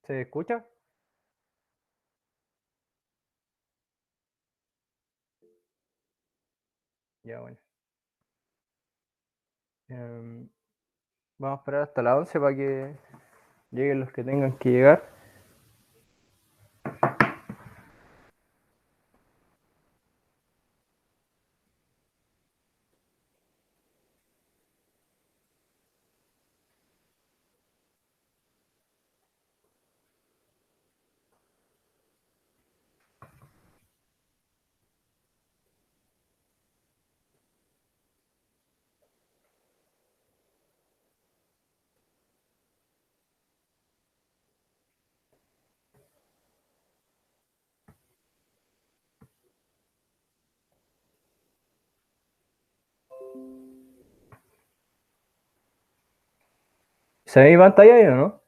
¿Se escucha? Ya, bueno. Em, Vamos a esperar hasta las 11 para que lleguen los que tengan que llegar. ¿Se ve mi pantalla ahí o no?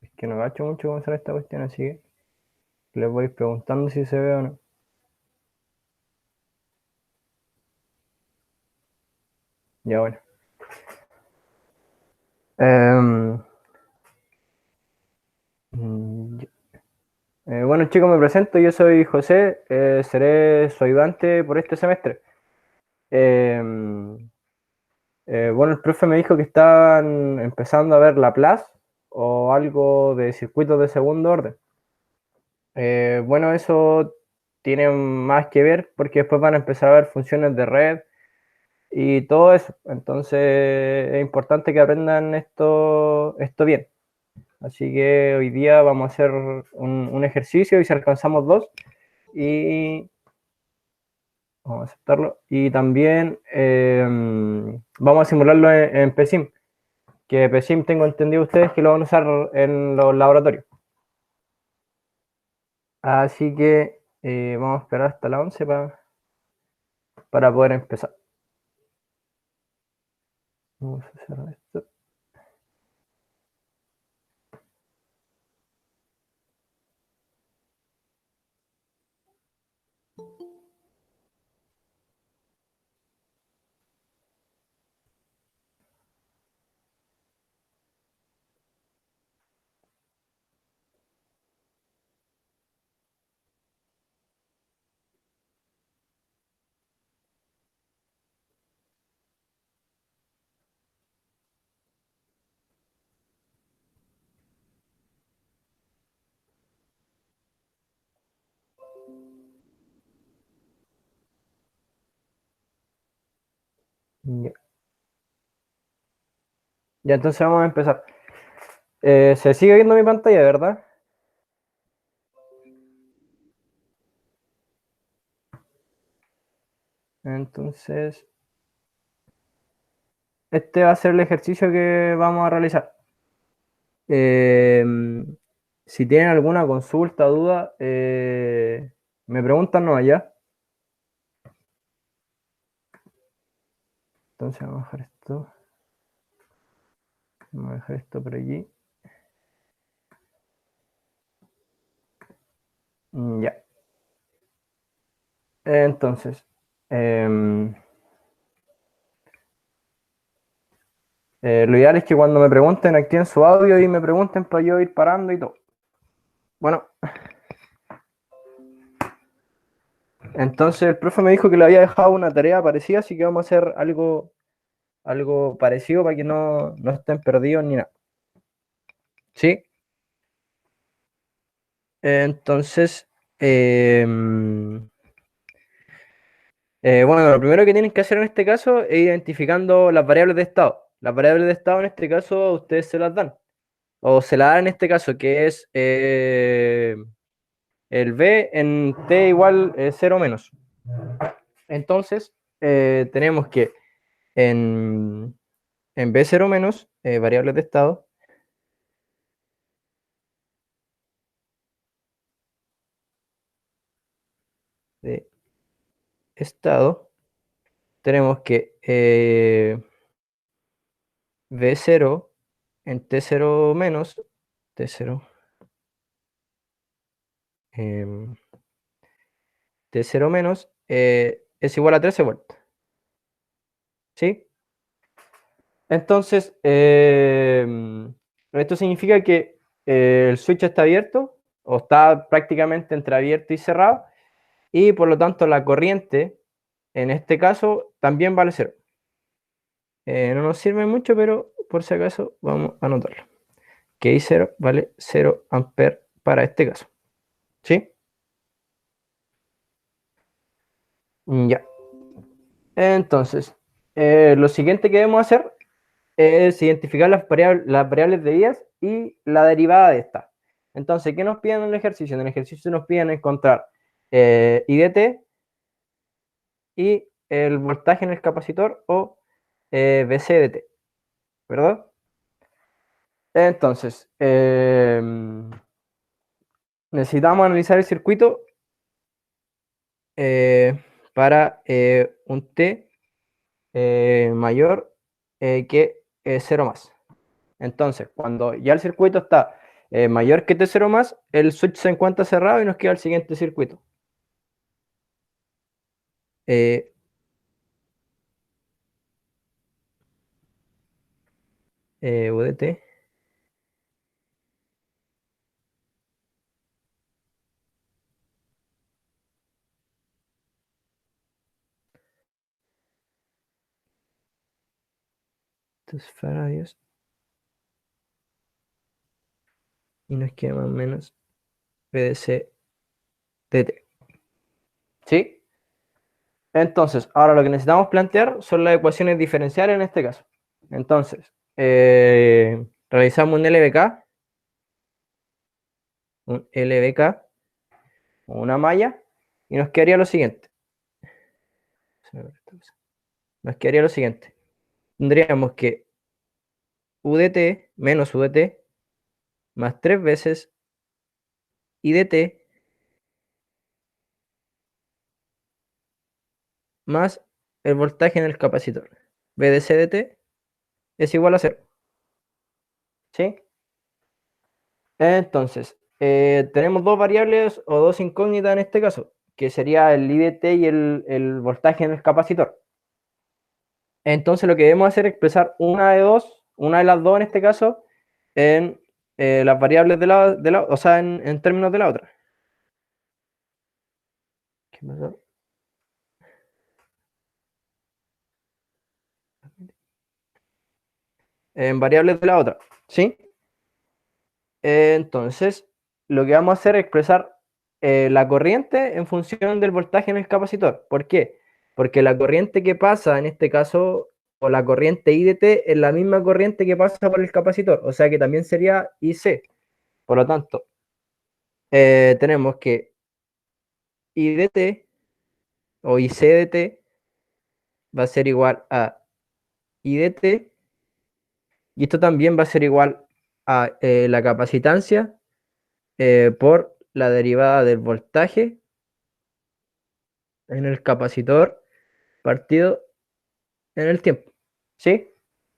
Es que no gacho mucho cómo sale esta cuestión, así que les voy preguntando si se ve o no. Ya, bueno. Em, mm, bueno, chicos, me presento. Yo soy José. Seré su ayudante por este semestre. Em, bueno, el profe me dijo que estaban empezando a ver Laplace o algo de circuitos de segundo orden. Bueno, eso tiene más que ver porque después van a empezar a ver funciones de red y todo eso. Entonces es importante que aprendan esto bien. Así que hoy día vamos a hacer un ejercicio y si alcanzamos dos, y vamos a aceptarlo. Y también vamos a simularlo en PSIM, que PSIM tengo entendido ustedes que lo van a usar en los laboratorios. Así que vamos a esperar hasta la 11 para poder empezar. Vamos a cerrar esto. Ya. Ya, entonces vamos a empezar. Se sigue viendo mi pantalla, ¿verdad? Entonces, este va a ser el ejercicio que vamos a realizar. Eh, si tienen alguna consulta, duda, me preguntan no allá. Entonces vamos a dejar esto. Vamos a dejar esto por allí. Ya. Entonces, em, lo ideal es que cuando me pregunten activen su audio y me pregunten para yo ir parando y todo. Bueno, entonces el profe me dijo que le había dejado una tarea parecida, así que vamos a hacer algo parecido para que no estén perdidos ni nada. ¿Sí? Entonces, bueno, lo primero que tienen que hacer en este caso es identificando las variables de estado. Las variables de estado en este caso ustedes se las dan. O se la dan en este caso, que es el b en t igual 0 menos. Entonces, tenemos que en b0 menos, variables de estado, de estado, tenemos que b0 en t0 menos, t0, em, t0 menos es igual a 13 vueltas. ¿Sí? Entonces, esto significa que el switch está abierto o está prácticamente entre abierto y cerrado y por lo tanto la corriente en este caso también vale cero. No nos sirve mucho, pero por si acaso vamos a anotarlo. Que I0 vale 0 amperes para este caso. ¿Sí? Ya. Entonces, lo siguiente que debemos hacer es identificar las variables debidas y la derivada de esta. Entonces, ¿qué nos piden en el ejercicio? En el ejercicio nos piden encontrar I de t y el voltaje en el capacitor o BC de t, ¿verdad? Entonces, necesitamos analizar el circuito para un t mayor que 0 más. Entonces, cuando ya el circuito está mayor que T0 más, el switch se encuentra cerrado y nos queda el siguiente circuito. UDT. Estos faradios. Y nos queda más o menos PDC DT. ¿Sí? Entonces, ahora lo que necesitamos plantear son las ecuaciones diferenciales en este caso. Entonces, realizamos un LBK, una malla, y nos quedaría lo siguiente. Nos quedaría lo siguiente. Tendríamos que UDT menos UDT más 3 veces IDT más el voltaje en el capacitor. BDC dt es igual a 0. ¿Sí? Entonces, tenemos dos variables o dos incógnitas en este caso, que sería el IDT y el voltaje en el capacitor. Entonces, lo que debemos hacer es expresar una de las dos en este caso, en las variables o sea, en términos de la otra. ¿Qué pasó? En variables de la otra. ¿Sí? Entonces, lo que vamos a hacer es expresar la corriente en función del voltaje en el capacitor. ¿Por qué? Porque la corriente que pasa en este caso, o la corriente IDT, es la misma corriente que pasa por el capacitor, o sea que también sería IC. Por lo tanto, tenemos que IDT o ICDT va a ser igual a IDT, y esto también va a ser igual a la capacitancia por la derivada del voltaje en el capacitor partido en el tiempo. ¿Sí?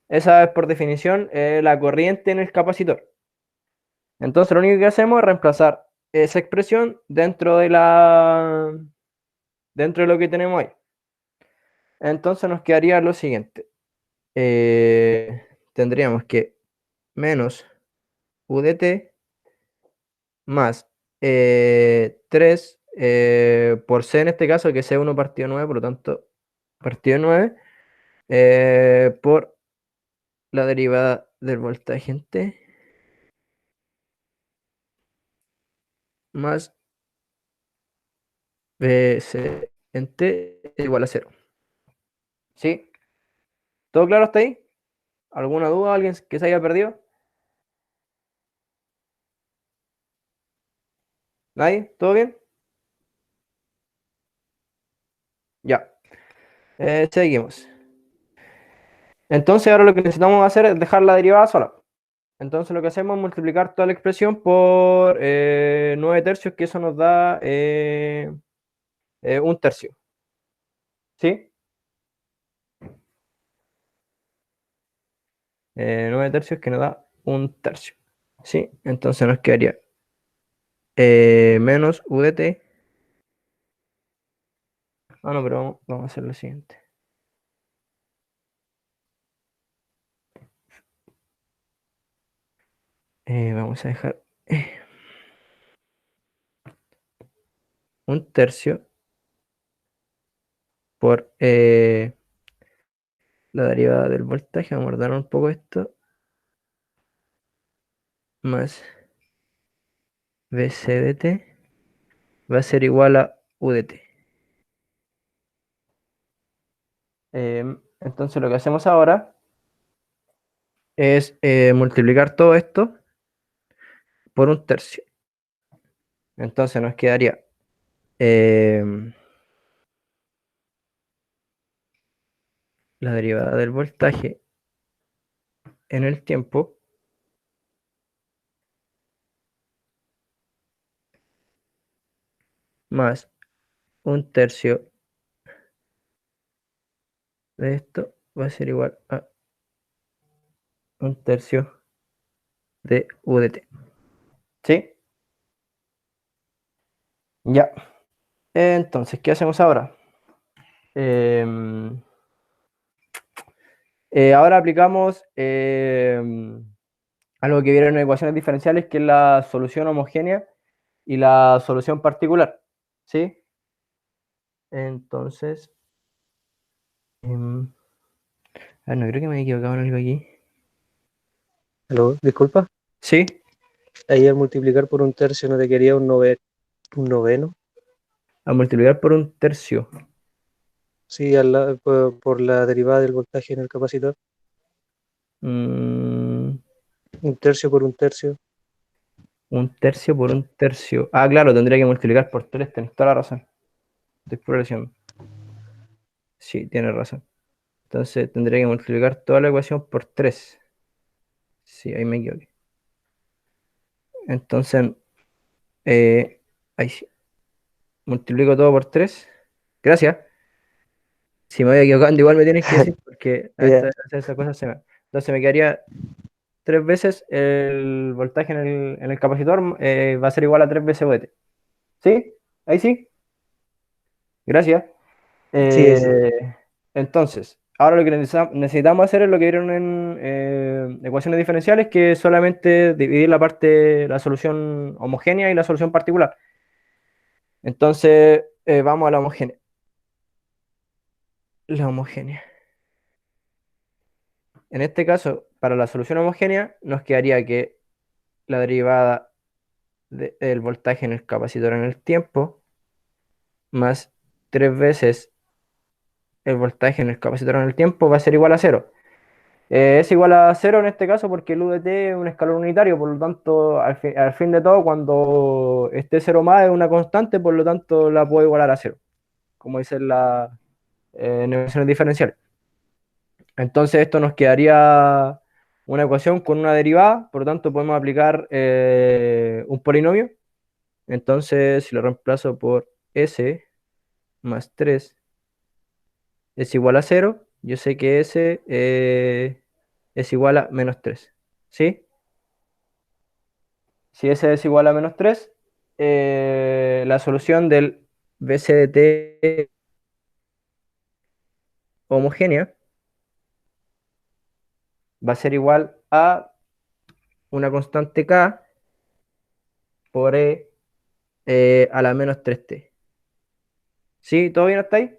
Esa es por definición la corriente en el capacitor. Entonces lo único que hacemos es reemplazar esa expresión dentro de lo que tenemos ahí. Entonces nos quedaría lo siguiente. Tendríamos que menos UDT más 3 por C en este caso, que sea 1 partido 9, por lo tanto, partido 9 por la derivada del voltaje en T más BC en T es igual a 0. ¿Sí? ¿Todo claro hasta ahí? ¿Alguna duda? ¿Alguien que se haya perdido? ¿Nadie? ¿Todo bien? Ya. Seguimos. Entonces ahora lo que necesitamos hacer es dejar la derivada sola. Entonces lo que hacemos es multiplicar toda la expresión por 9 tercios, que eso nos da un tercio. ¿Sí? 9 tercios que nos da un tercio. ¿Sí? Entonces nos quedaría menos UDT. Ah, no, pero vamos a hacer lo siguiente. Vamos a dejar un tercio por la derivada del voltaje. Vamos a ordenar un poco esto. Más BC de T va a ser igual a U de T. Entonces lo que hacemos ahora es multiplicar todo esto por un tercio. Entonces nos quedaría la derivada del voltaje en el tiempo más un tercio de esto va a ser igual a un tercio de U de T. ¿Sí? Ya. Entonces, ¿qué hacemos ahora? Ahora aplicamos algo que vieron en ecuaciones diferenciales, que es la solución homogénea y la solución particular. ¿Sí? Entonces, no creo que me he equivocado en algo aquí. Aló, disculpa, ¿Sí? ahí al multiplicar por un tercio no te quería un noveno. A multiplicar por un tercio. Sí, por la derivada del voltaje en el capacitor. Mm, Un tercio por un tercio. un tercio por un tercio. Ah, claro, tendría que multiplicar por 3. Tenés toda la razón. Estoy progresando. Sí, tienes razón. Entonces tendría que multiplicar toda la ecuación por 3. Sí, ahí me equivoqué. Entonces, ahí sí. Multiplico todo por 3. Gracias. Si me voy equivocando, igual me tienes que decir, porque a Ya. veces esas cosas se me... Entonces me quedaría 3 veces el voltaje en el capacitor, va a ser igual a 3 veces VT. ¿Sí? Ahí sí. Gracias. Sí, ahí sí. Eh, entonces, ahora lo que necesitamos hacer es lo que vieron en ecuaciones diferenciales, que es solamente dividir la solución homogénea y la solución particular. Entonces, vamos a la homogénea. La homogénea. En este caso, para la solución homogénea, nos quedaría que la derivada del voltaje en el capacitor en el tiempo más 3 veces el voltaje en el capacitor en el tiempo va a ser igual a cero. Es igual a cero en este caso porque el UDT es un escalón unitario, por lo tanto, al fin de todo, cuando esté cero más es una constante, por lo tanto la puedo igualar a cero, como dice la en ecuaciones diferenciales. Entonces esto nos quedaría una ecuación con una derivada, por lo tanto podemos aplicar un polinomio. Entonces, si lo reemplazo por s más 3 es igual a cero, yo sé que s es igual a menos 3. ¿Sí? Si s es igual a menos 3, la solución del BCDT homogénea va a ser igual a una constante k por a la menos 3t. ¿Sí? ¿Todo bien hasta ahí?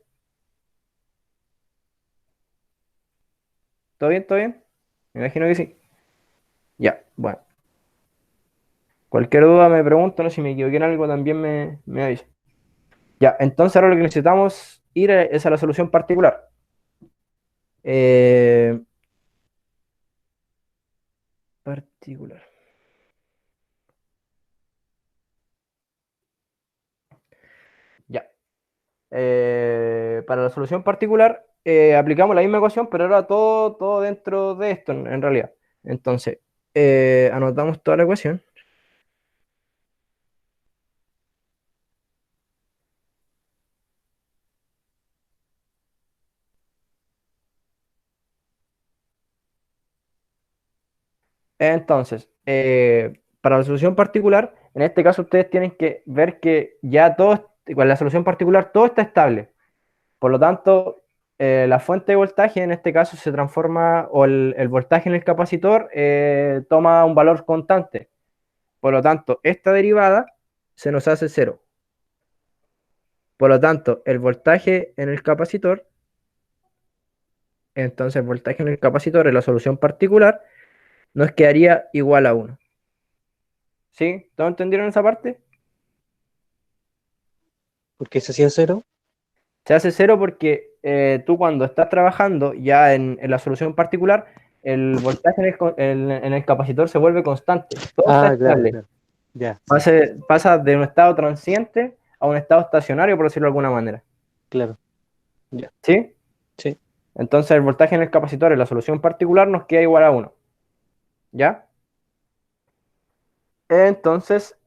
¿Todo bien? ¿Todo bien? Me imagino que sí. Ya, bueno. Cualquier duda me pregunto, ¿no? Si me equivoqué en algo también me avisa. Ya, entonces ahora lo que necesitamos ir es a la solución particular. Eh, particular. Ya. Para la solución particular aplicamos la misma ecuación, pero ahora todo dentro de esto en realidad. Entonces, anotamos toda la ecuación. Entonces, para la solución particular, en este caso ustedes tienen que ver que ya todo, con la solución particular, todo está estable. Por lo tanto, la fuente de voltaje en este caso se transforma, o el voltaje en el capacitor toma un valor constante. Por lo tanto, esta derivada se nos hace cero. Por lo tanto, el voltaje en el capacitor, entonces el voltaje en el capacitor en la solución particular, nos quedaría igual a 1. ¿Sí? ¿Todos entendieron esa parte? ¿Por qué se hacía cero? Se hace cero porque tú cuando estás trabajando ya en la solución particular, el voltaje en el capacitor se vuelve constante. Todo está Ah, claro, estable. claro. Ya, sí, Pasa de un estado transiente a un estado estacionario, por decirlo de alguna manera. claro. Ya, ¿Sí? sí. Entonces el voltaje en el capacitor en la solución particular nos queda igual a 1. ¿Ya? Entonces,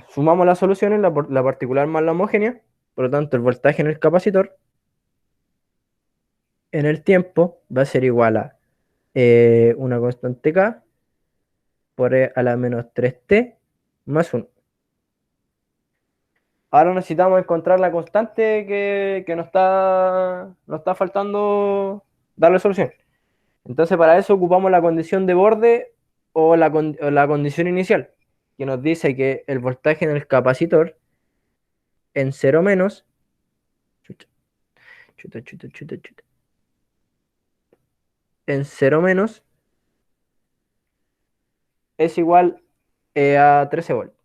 sumamos las soluciones, la particular más la homogénea. Por lo tanto, el voltaje en el capacitor en el tiempo va a ser igual a una constante K por E a la menos 3T más 1. Ahora necesitamos encontrar la constante que nos está faltando darle solución. Entonces, para eso ocupamos la condición de borde o la condición inicial, que nos dice que el voltaje en el capacitor en cero menos, chuta, chuta, chuta, chuta, chuta, en cero menos es igual a 13 volts.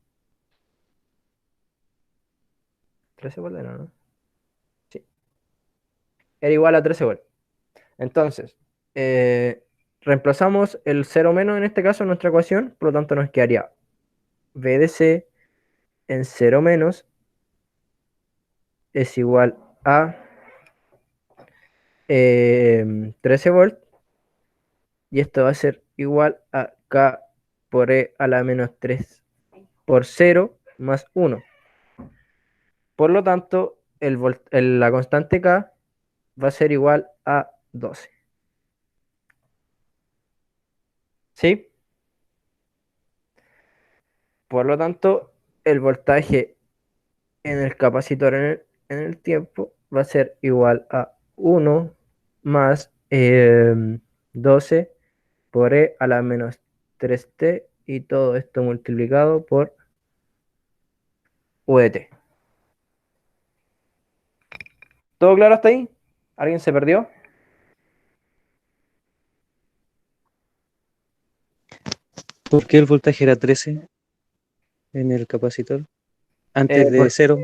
13 volts era, ¿no? Sí, era igual a 13 volts. Entonces, reemplazamos el cero menos en este caso en nuestra ecuación, por lo tanto nos quedaría V de C en cero menos es igual a 13 volts y esto va a ser igual a K por E a la menos 3 por 0 más 1. Por lo tanto, la constante K va a ser igual a 12. ¿Sí? Por lo tanto, el voltaje en el capacitor en el tiempo va a ser igual a 1 más 12 por E a la menos 3T y todo esto multiplicado por UDT. ¿Todo claro hasta ahí? ¿Alguien se perdió? ¿Por qué el voltaje era 13 en el capacitor? Eh, Antes de por- cero.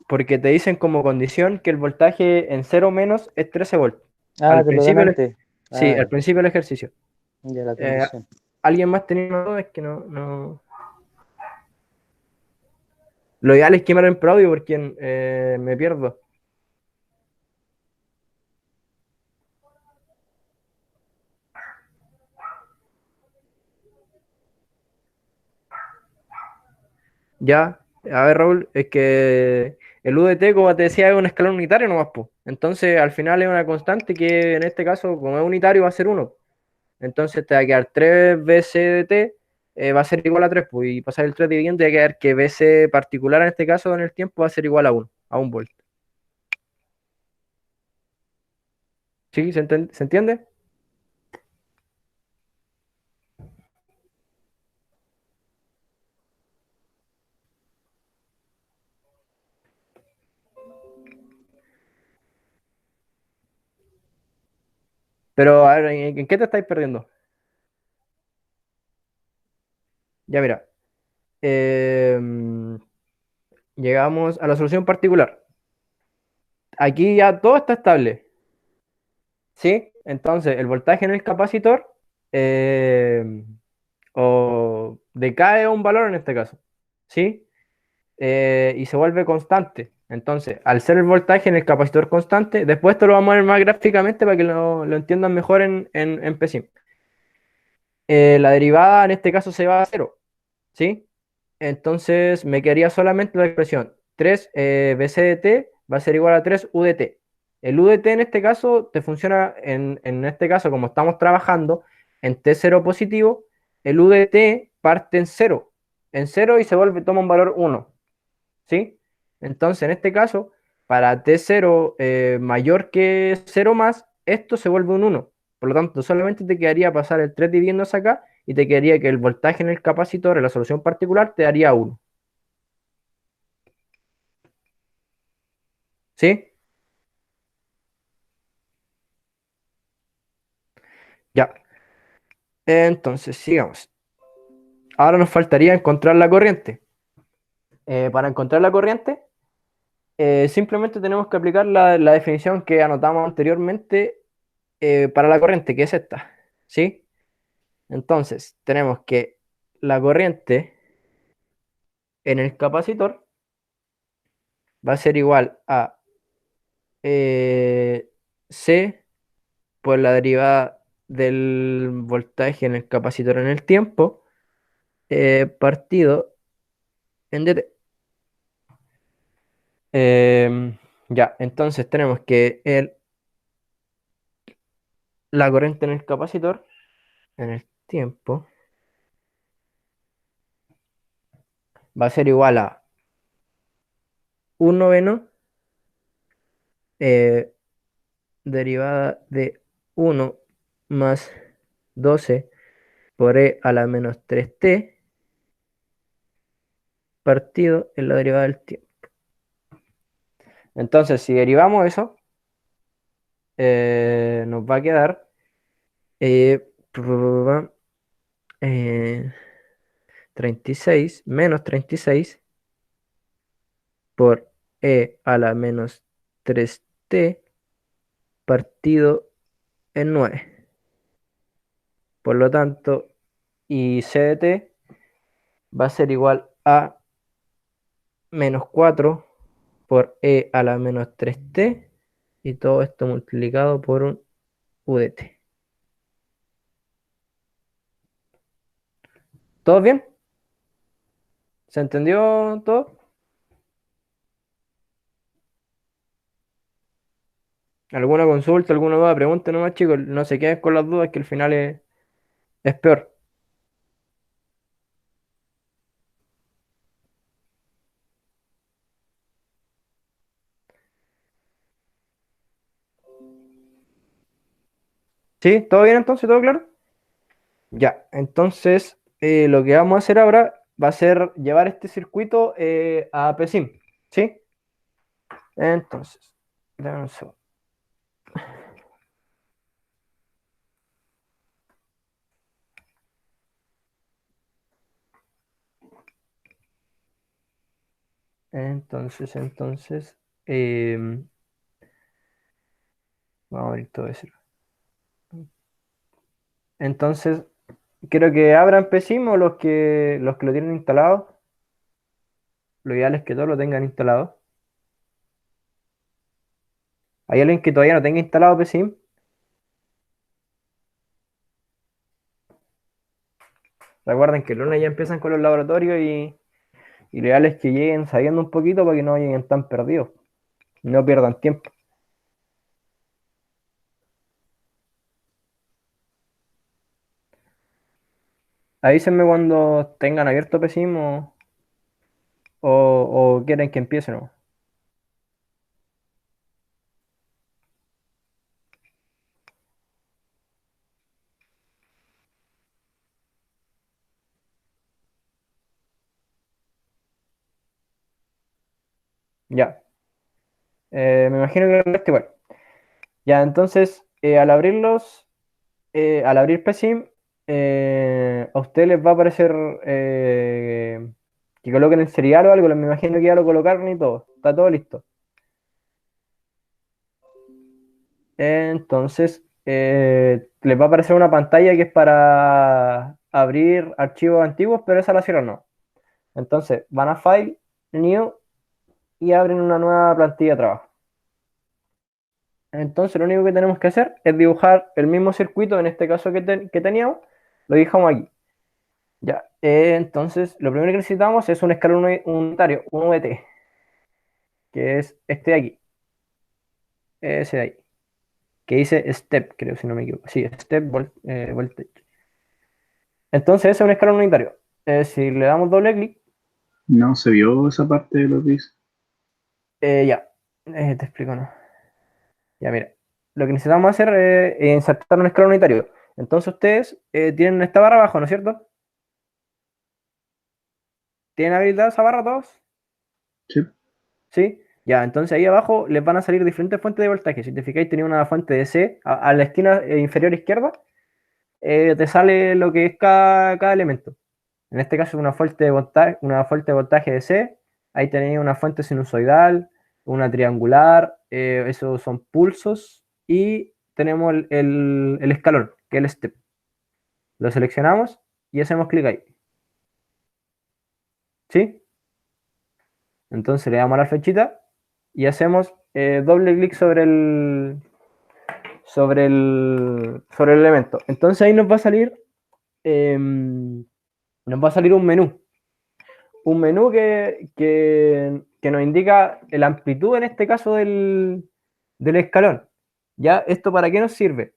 Porque te dicen como condición que el voltaje en cero menos es 13 volts. Ah, Al te lo dan principio, antes. sí, Ah, al principio del ejercicio. ya la Eh, condición. ¿Alguien más tenía una duda? Es que no. Lo ideal es quemar en audio porque me pierdo. Ya, a ver, Raúl, es que el UDT, como te decía, es un escalón unitario nomás, po. Entonces, al final es una constante que en este caso, como es unitario, va a ser 1. Entonces, te va a quedar 3 BC de T, va a ser igual a 3, pues, y pasar el 3 dividiendo, te va a quedar que BC particular en este caso en el tiempo va a ser igual a 1 volt. ¿Sí? ¿Se entiende? Pero, a ver, ¿en qué te estáis perdiendo? Ya, mira. em, Llegamos a la solución particular. Aquí ya todo está estable, ¿sí? Entonces, el voltaje en el capacitor o decae a un valor en este caso, ¿sí? Y se vuelve constante. Entonces, al ser el voltaje en el capacitor constante, después esto lo vamos a ver más gráficamente para que lo entiendan mejor en PSIM. La derivada en este caso se va a cero, ¿sí? Entonces me quedaría solamente la expresión 3 BC de t va a ser igual a 3 U de t. El U de t en este caso te funciona, en este caso como estamos trabajando en T0 positivo, el U de t parte en cero y se vuelve, toma un valor 1, ¿sí? Entonces en este caso, para T0 mayor que 0 más, esto se vuelve un 1. Por lo tanto, solamente te quedaría pasar el 3 dividiéndose acá y te quedaría que el voltaje en el capacitor en la solución particular te daría 1. ¿Sí? Ya. Entonces, sigamos. Ahora nos faltaría encontrar la corriente. Para encontrar la corriente, simplemente tenemos que aplicar la definición que anotamos anteriormente para la corriente, que es esta. ¿Sí? Entonces, tenemos que la corriente en el capacitor va a ser igual a C por la derivada del voltaje en el capacitor en el tiempo, partido en dt. Ya, entonces tenemos que la corriente en el capacitor en el tiempo va a ser igual a 1 noveno eh, derivada de 1 más 12 por e a la menos 3t partido en la derivada del tiempo. Entonces, si derivamos eso, nos va a quedar eh, eh, 36 menos 36 por e a la menos 3t partido en 9. Por lo tanto, y c de t va a ser igual a menos 4 por e a la menos 3t y todo esto multiplicado por un u de t. ¿Todo bien? ¿Se entendió todo? ¿Alguna consulta, alguna duda? Pregunta nomás, chicos. No se queden con las dudas que al final es peor. ¿Sí? ¿Todo bien entonces? ¿Todo claro? Ya, entonces lo que vamos a hacer ahora va a ser llevar este circuito a PSIM. ¿Sí? Entonces, dame un segundo. Entonces, vamos a abrir todo eso. Entonces, quiero que abran PSIM o los que lo tienen instalado. Lo ideal es que todos lo tengan instalado. ¿Hay alguien que todavía no tenga instalado PSIM? Recuerden que el lunes ya empiezan con los laboratorios y lo ideal es que lleguen sabiendo un poquito para que no lleguen tan perdidos. No pierdan tiempo. Avísenme cuando tengan abierto PSIM o quieren que empiece, ¿no? Ya. Me imagino que el resto igual. Ya, entonces, al abrir PSIM, a ustedes les va a aparecer que coloquen el serial o algo. Me imagino que ya lo colocaron y todo. Está todo listo. Entonces, les va a aparecer una pantalla que es para abrir archivos antiguos, pero esa la cierran no. Entonces, van a File, New y abren una nueva plantilla de trabajo. Entonces, lo único que tenemos que hacer es dibujar el mismo circuito, en este caso que teníamos, lo dibujamos aquí. Ya, entonces, lo primero que necesitamos es un escalón unitario, un VT, que es este de aquí, ese de ahí, que dice Step, creo, si no me equivoco. Sí, Step Voltage. Entonces, ese es un escalón unitario. Si le damos doble clic, No se vio esa parte de los bits. ya, te explico, ¿no? Ya, mira, lo que necesitamos hacer es insertar un escalón unitario. Entonces ustedes tienen esta barra abajo, ¿no es cierto? ¿Tienen habilitada esa barra todos? Sí. ¿Sí? Ya, entonces ahí abajo les van a salir diferentes fuentes de voltaje. Si te fijáis, tenía una fuente de C a la esquina inferior izquierda, te sale lo que es cada elemento. En este caso, una fuente de voltaje de C. Ahí tenéis una fuente sinusoidal, una triangular, esos son pulsos. Y tenemos el escalón, que es el step. Lo seleccionamos y hacemos clic ahí. ¿Sí? Entonces le damos a la flechita y hacemos doble clic sobre el elemento. Entonces ahí nos va a salir un menú. Un menú que nos indica la amplitud, en este caso, del escalón. ¿Ya? ¿Esto para qué nos sirve?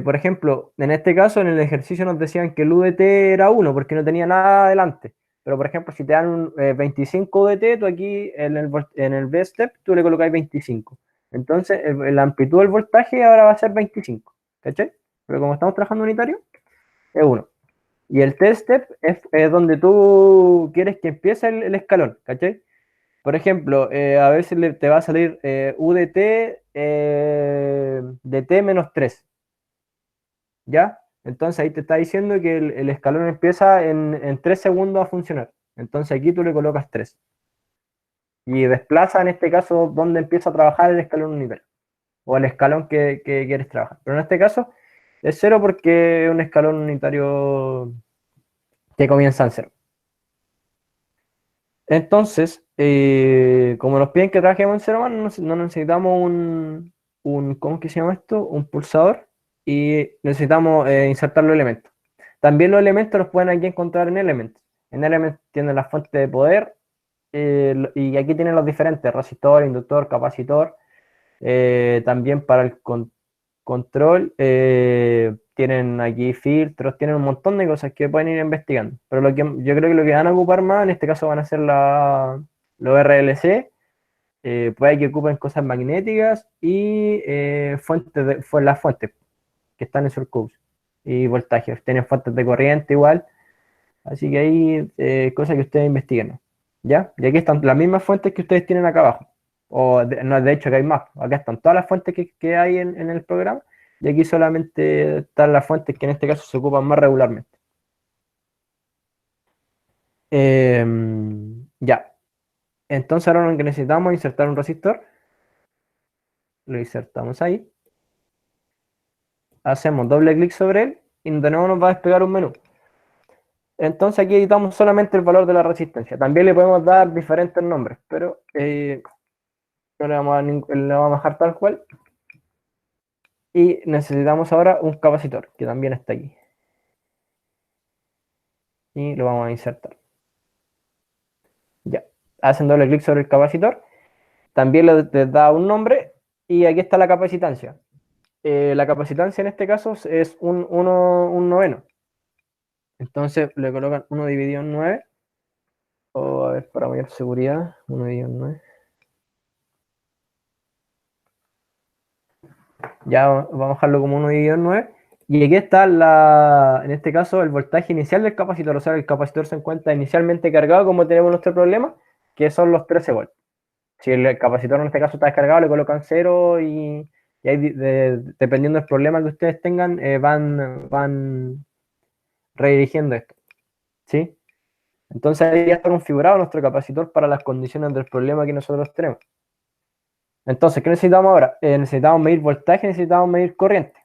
Por ejemplo, en este caso, en el ejercicio nos decían que el UDT era 1 porque no tenía nada adelante. Pero, por ejemplo, si te dan un 25 UDT, tú aquí en el V-Step, tú le colocáis 25. Entonces, la amplitud del voltaje ahora va a ser 25. ¿Cachai? Pero como estamos trabajando unitario, es 1. Y el test step es donde tú quieres que empiece el escalón, ¿cachai? Por ejemplo, a veces te va a salir UDT DT -3, ¿ya? Entonces ahí te está diciendo que el escalón empieza en 3 segundos a funcionar. Entonces aquí tú le colocas 3. Y desplaza en este caso donde empieza a trabajar el escalón unitario. O el escalón que quieres trabajar. Pero en este caso es 0 porque es un escalón unitario que comienza en 0. Entonces, como nos piden que trabajemos en cero más, no necesitamos ¿cómo que se llama esto? Un pulsador, y necesitamos insertar los elementos. También los elementos los pueden aquí encontrar en Elements. En Elements tienen las fuentes de poder, y aquí tienen los diferentes: resistor, inductor, capacitor. También para el control, tienen aquí filtros, tienen un montón de cosas que pueden ir investigando. Pero yo creo que lo que van a ocupar más, en este caso, van a ser los RLC. Puede que ocupen cosas magnéticas y las fuentes que están en Surcourse y voltajes. Tienen fuentes de corriente igual. Así que hay cosas que ustedes investiguen, ¿no? ¿Ya? Y aquí están las mismas fuentes que ustedes tienen acá abajo. No, de hecho, que hay más. Acá están todas las fuentes que hay en el programa. Y aquí solamente están las fuentes que en este caso se ocupan más regularmente. Ya. Entonces ahora lo que necesitamos es insertar un resistor. Lo insertamos ahí. Hacemos doble clic sobre él y de nuevo nos va a despegar un menú. Entonces aquí editamos solamente el valor de la resistencia. También le podemos dar diferentes nombres, pero no le vamos a dejar tal cual. Y necesitamos ahora un capacitor, que también está aquí. Y lo vamos a insertar. Ya. Hacen doble clic sobre el capacitor. También les da un nombre. Y aquí está la capacitancia. La capacitancia en este caso es un noveno. Entonces le colocan 1 dividido en 9. O a ver, para mayor seguridad, 1 dividido en 9. Ya vamos a dejarlo como 1 dividido en 9. Y aquí está en este caso, el voltaje inicial del capacitor. O sea, el capacitor se encuentra inicialmente cargado, como tenemos nuestro problema, que son los 13 volts. Si el capacitor en este caso está descargado, le colocan 0 y ahí, dependiendo del problema que ustedes tengan, van redirigiendo esto. ¿Sí? Entonces ahí ya está configurado nuestro capacitor para las condiciones del problema que nosotros tenemos. Entonces, ¿qué necesitamos ahora? Necesitamos medir voltaje, necesitamos medir corriente.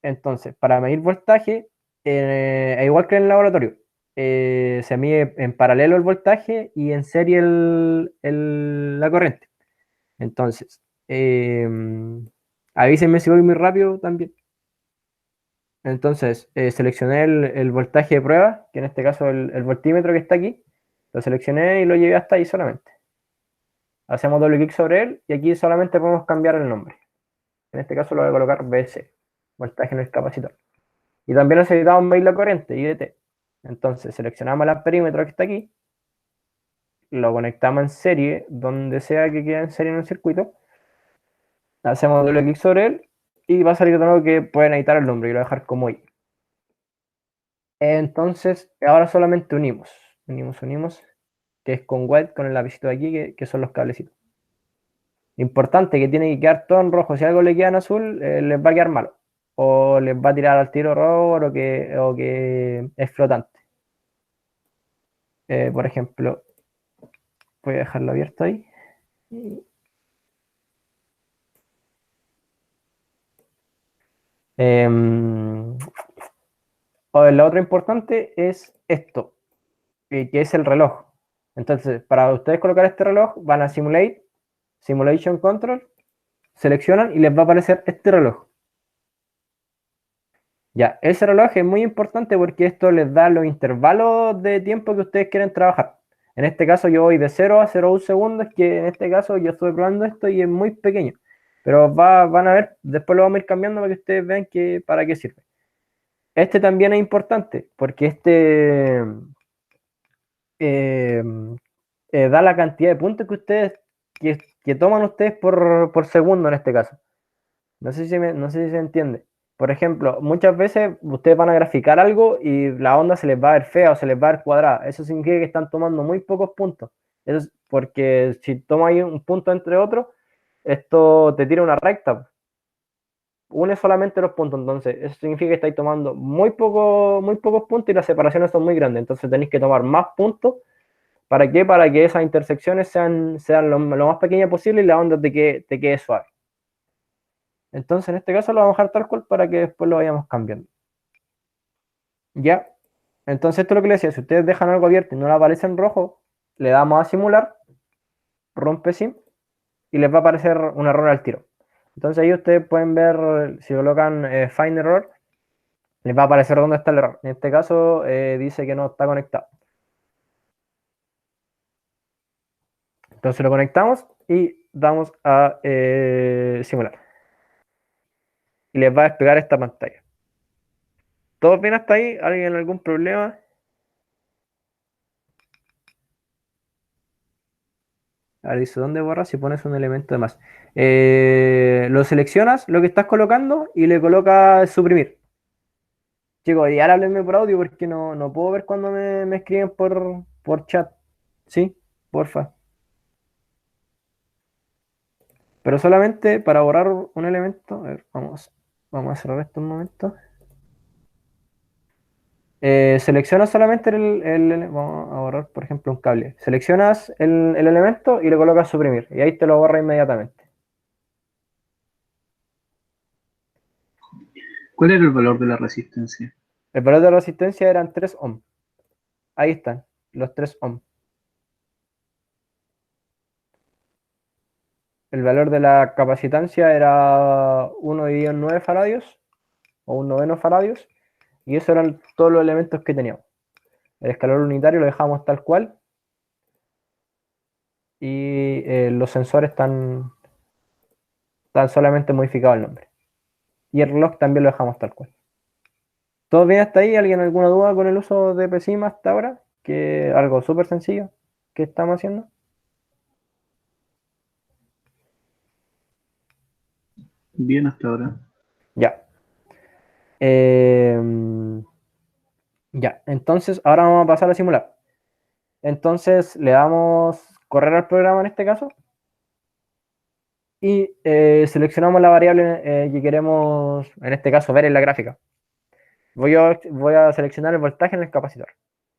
Entonces, para medir voltaje, igual que en el laboratorio, se mide en paralelo el voltaje y en serie la corriente. Entonces, avísenme si voy muy rápido también. Entonces, seleccioné el voltaje de prueba, que en este caso el voltímetro que está aquí. Lo seleccioné y lo llevé hasta ahí solamente. Hacemos doble clic sobre él y aquí solamente podemos cambiar el nombre. En este caso lo voy a colocar BC, voltaje en el capacitor. Y también necesitamos medir la corriente, IDT. Entonces seleccionamos el amperímetro que está aquí, lo conectamos en serie, donde sea que quede en serie en el circuito, hacemos doble clic sobre él y va a salir de nuevo que pueden editar el nombre y lo voy a dejar como Y. Entonces, ahora solamente unimos, que es con white, con el lapicito de aquí, que son los cablecitos. Importante que tiene que quedar todo en rojo. Si algo le queda en azul, les va a quedar malo. O les va a tirar al tiro error o que es flotante. Por ejemplo, voy a dejarlo abierto ahí. La otra importante es esto, que es el reloj. Entonces, para ustedes colocar este reloj, van a Simulation Control, seleccionan y les va a aparecer este reloj. Ya, ese reloj es muy importante porque esto les da los intervalos de tiempo que ustedes quieren trabajar. En este caso yo voy de 0 a 0,1 segundos, que en este caso yo estoy probando esto y es muy pequeño. Pero van a ver, después lo vamos a ir cambiando para que ustedes vean para qué sirve. Este también es importante porque eh, da la cantidad de puntos que toman ustedes por segundo en este caso. No sé si se entiende. Por ejemplo, muchas veces ustedes van a graficar algo y la onda se les va a ver fea o se les va a ver cuadrada. Eso significa que están tomando muy pocos puntos. Eso es porque si tomas ahí un punto entre otros, esto te tira una recta. Une solamente los puntos. Entonces, eso significa que estáis tomando muy pocos puntos y las separaciones son muy grandes. Entonces tenéis que tomar más puntos. ¿Para qué? Para que esas intersecciones sean lo más pequeñas posible y la onda te quede suave. Entonces, en este caso lo vamos a dejar tal cual para que después lo vayamos cambiando. Ya. Entonces, esto es lo que les decía. Si ustedes dejan algo abierto y no le aparece en rojo, le damos a simular, rompe sim, y les va a aparecer un error al tiro. Entonces, ahí ustedes pueden ver, si colocan find error, les va a aparecer dónde está el error. En este caso, dice que no está conectado. Entonces, lo conectamos y damos a simular. Y les va a desplegar esta pantalla. ¿Todos bien hasta ahí? ¿Alguien algún problema? Ahora dice, ¿dónde borras si pones un elemento de más? Lo seleccionas, lo que estás colocando, y le colocas suprimir. Chicos, y ahora háblenme por audio porque no puedo ver cuando me escriben por chat. ¿Sí? Porfa. Pero solamente para borrar un elemento. A ver, vamos a cerrar esto un momento. Seleccionas solamente vamos a borrar, por ejemplo, un cable. Seleccionas el elemento y le colocas suprimir. Y ahí te lo borra inmediatamente. ¿Cuál era el valor de la resistencia? El valor de resistencia eran 3 ohm. Ahí están, los 3 ohm. El valor de la capacitancia era 1 dividido en 9 faradios o un noveno faradios, y esos eran todos los elementos que teníamos. El escalador unitario lo dejamos tal cual y los sensores están solamente modificado el nombre. Y el reloj también lo dejamos tal cual. ¿Todo bien hasta ahí? ¿Alguien alguna duda con el uso de PSIM hasta ahora? Que algo súper sencillo que estamos haciendo. Bien hasta ahora. Ya. Ya, entonces ahora vamos a pasar a simular. Entonces le damos correr al programa en este caso y seleccionamos la variable que queremos, en este caso, ver en la gráfica. Voy a seleccionar el voltaje en el capacitor.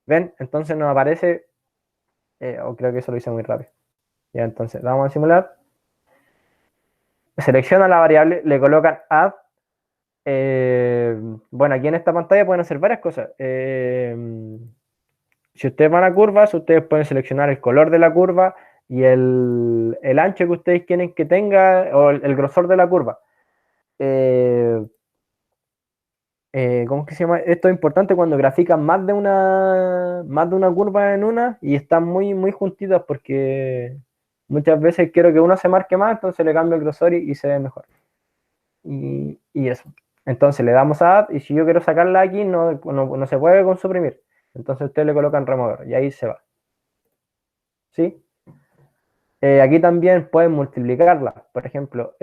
¿Ven? Entonces nos aparece, o creo que eso lo hice muy rápido. Ya, entonces vamos a simular. Selecciona la variable, le colocan add. Bueno, aquí en esta pantalla pueden hacer varias cosas. Si ustedes van a curvas, ustedes pueden seleccionar el color de la curva y el ancho que ustedes quieren que tenga o el grosor de la curva. ¿Cómo es que se llama? Esto es importante cuando grafican más de una curva en una y están muy juntitas porque muchas veces quiero que uno se marque más, entonces le cambio el grosor y se ve mejor. Y eso. Entonces le damos a add y si yo quiero sacarla aquí no se puede con suprimir. Entonces ustedes le colocan remover y ahí se va. ¿Sí? Aquí también pueden multiplicarla. Por ejemplo,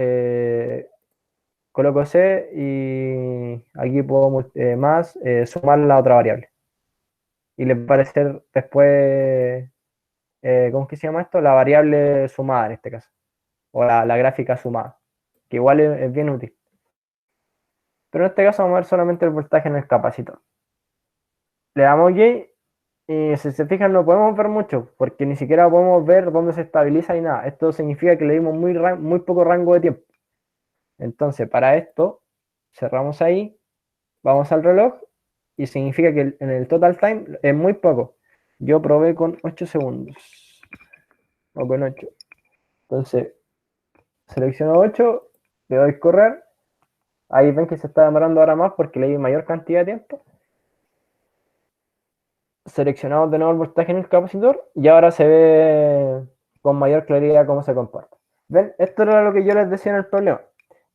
coloco C y aquí puedo sumar la otra variable. Y le va a aparecer después, ¿cómo es que se llama esto? La variable sumada en este caso. O la gráfica sumada, que igual es bien útil. Pero en este caso vamos a ver solamente el voltaje en el capacitor. Le damos OK y si se fijan no podemos ver mucho, porque ni siquiera podemos ver dónde se estabiliza ni nada. Esto significa que le dimos muy poco rango de tiempo. Entonces, para esto, cerramos ahí, vamos al reloj, y significa que en el total time es muy poco. Yo probé con 8 segundos, o con 8. Entonces, selecciono 8, le doy correr. Ahí ven que se está demorando ahora más porque le di mayor cantidad de tiempo. Seleccionamos de nuevo el voltaje en el capacitor y ahora se ve con mayor claridad cómo se comporta. ¿Ven? Esto era lo que yo les decía en el problema,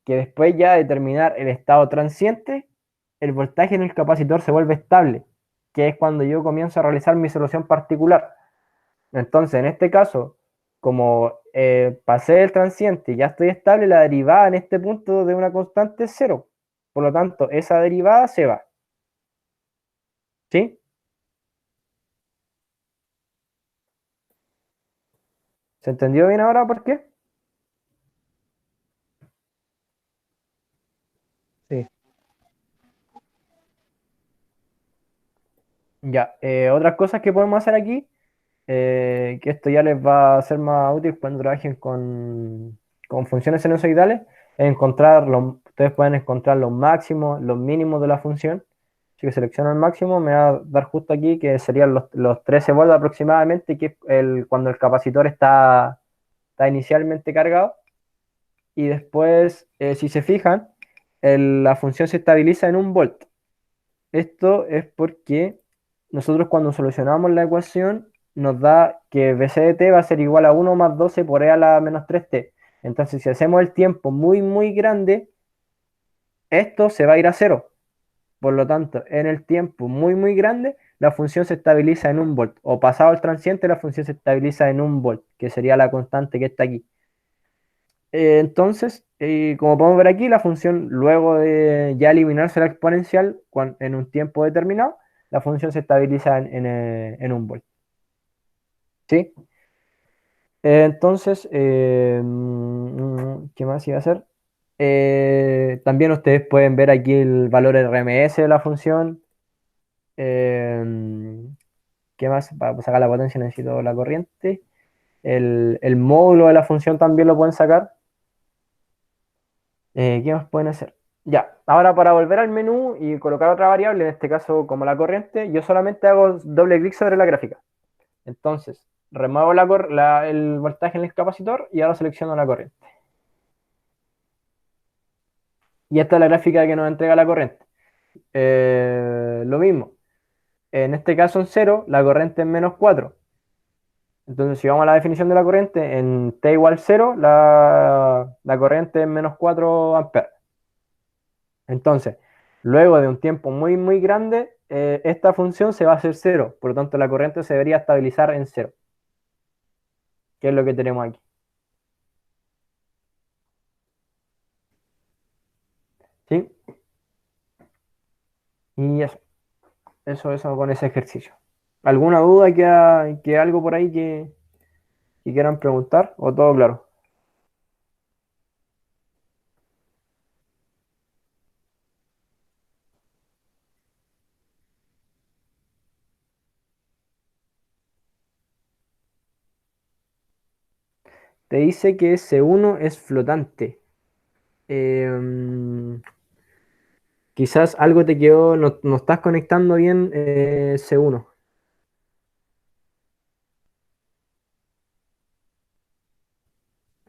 que después ya de terminar el estado transiente, el voltaje en el capacitor se vuelve estable, que es cuando yo comienzo a realizar mi solución particular. Entonces, en este caso, como pasé el transiente y ya estoy estable, la derivada en este punto de una constante es cero. Por lo tanto, esa derivada se va. ¿Sí? ¿Se entendió bien ahora por qué? Sí. Ya, otras cosas que podemos hacer aquí, que esto ya les va a ser más útil cuando trabajen con funciones sinusoidales, es ustedes pueden encontrar los máximos, los mínimos de la función. Así que selecciono el máximo, me va a dar justo aquí que serían los 13 volts aproximadamente, que es cuando el capacitor está inicialmente cargado. Y después, si se fijan, la función se estabiliza en 1 volt. Esto es porque nosotros cuando solucionamos la ecuación nos da que BC de t va a ser igual a 1 más 12 por e a la menos 3t. Entonces, si hacemos el tiempo muy grande, esto se va a ir a cero. Por lo tanto, en el tiempo muy grande, la función se estabiliza en 1 volt. O pasado el transiente, la función se estabiliza en 1 volt, que sería la constante que está aquí. Entonces, como podemos ver aquí, la función, luego de ya eliminarse la exponencial en un tiempo determinado, la función se estabiliza en 1 volt. ¿Sí? Entonces, ¿qué más iba a hacer? También ustedes pueden ver aquí el valor RMS de la función. ¿Qué más? Para sacar la potencia necesito la corriente. El módulo de la función también lo pueden sacar. ¿Qué más pueden hacer? Ya, ahora para volver al menú y colocar otra variable, en este caso como la corriente, yo solamente hago doble clic sobre la gráfica. Entonces, remuevo el voltaje en el capacitor y ahora selecciono la corriente. Y esta es la gráfica que nos entrega la corriente. Lo mismo, en este caso en 0, la corriente es -4. Entonces, si vamos a la definición de la corriente, en t igual 0, la corriente es -4 amperes. Entonces, luego de un tiempo muy grande, esta función se va a hacer cero. Por lo tanto, la corriente se debería estabilizar en cero, que es lo que tenemos aquí. ¿Sí? Y eso con ese ejercicio. ¿Alguna duda que algo por ahí que quieran preguntar? ¿O todo claro? Te dice que C1 es flotante. Quizás algo te quedó, no estás conectando bien C1.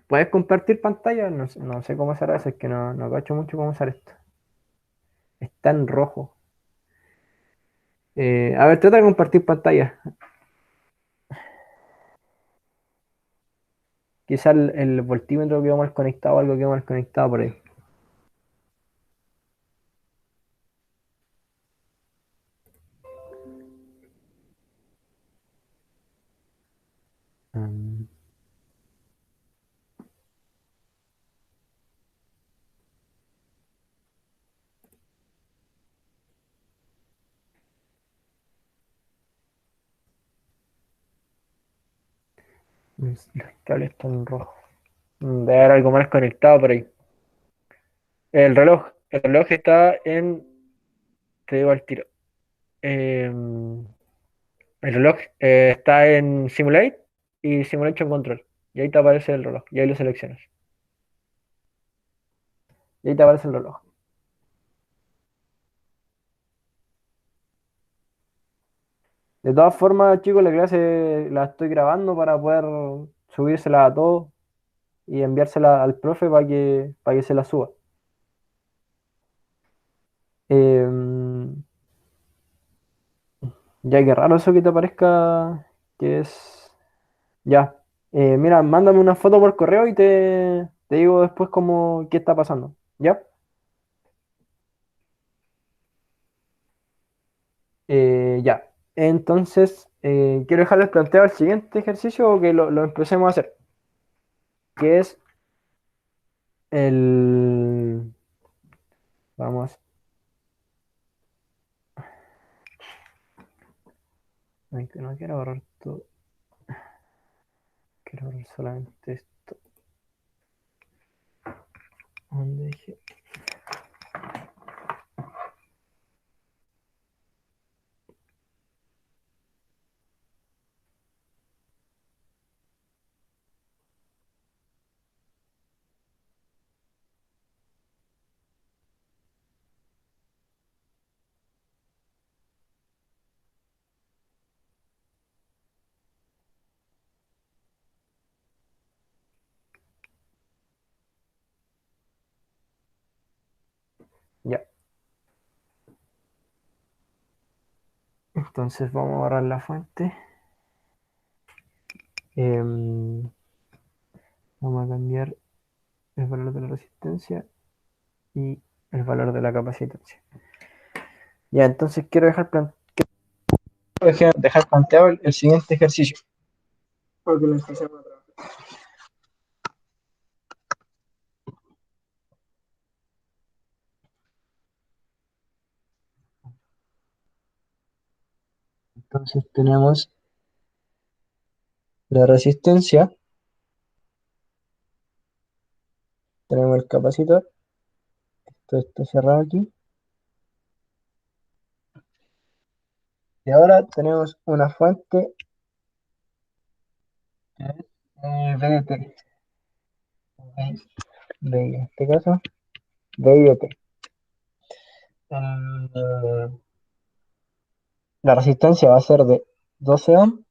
¿Puedes compartir pantalla? No sé cómo será eso, es que no cacho mucho cómo usar esto. Está en rojo. A ver, trata de compartir pantalla. Quizás el voltímetro quedó mal conectado, algo quedó mal conectado por ahí. Mm. Los cables están rojos. Debe haber algo mal conectado por ahí. El reloj está en, te digo al tiro. El reloj está en Simulate y Simulation Control. Y ahí te aparece el reloj. Y ahí lo seleccionas. Y ahí te aparece el reloj. De todas formas, chicos, la clase la estoy grabando para poder subírsela a todos y enviársela al profe para que se la suba. Em, ya que raro eso que te parezca que es. Ya. Mira, mándame una foto por correo y te digo después cómo qué está pasando. ¿Ya? Ya. Entonces, quiero dejarles planteado el siguiente ejercicio o que lo empecemos a hacer, que es el. Vamos. Ay, que no quiero borrar todo. Quiero borrar solamente esto. ¿Dónde dejé? Ya. Entonces vamos a borrar la fuente. Em, Vamos a cambiar el valor de la resistencia y el valor de la capacitancia. Ya, entonces quiero dejar planteado el siguiente ejercicio. Porque lo empecemos a trabajar. Entonces tenemos la resistencia, tenemos el capacitor, esto está cerrado aquí, y ahora tenemos una fuente que es VDT, en este caso, VDT. La resistencia va a ser de 12 ohms,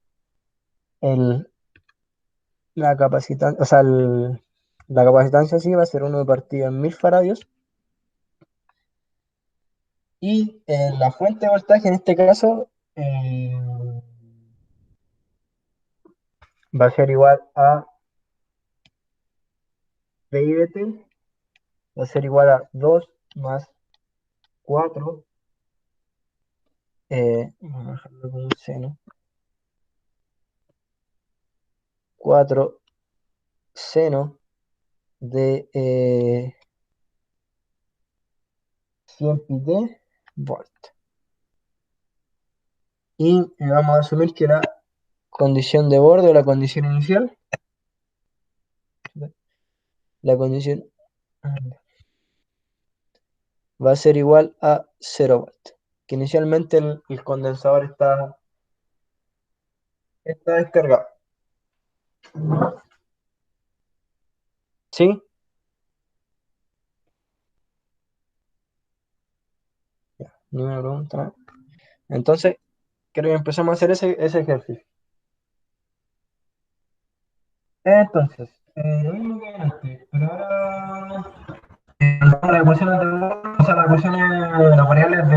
la capacitancia, o sea, la capacitancia sí va a ser 1 partido en 1000 faradios, y la fuente de voltaje en este caso va a ser igual a VIBT, va a ser igual a 2 más 4, vamos a dejarlo con un seno, 4 seno de 100 pi de volt. Y vamos a asumir que la condición de borde o la condición inicial, la condición va a ser igual a 0 volt. Que inicialmente el condensador está descargado. ¿Sí? Ya, ni una pregunta, ¿no? Entonces, creo que empezamos a hacer ese ejercicio. Entonces, lo mismo que antes, pero ahora las ecuaciones o sea, las ecuaciones, las variables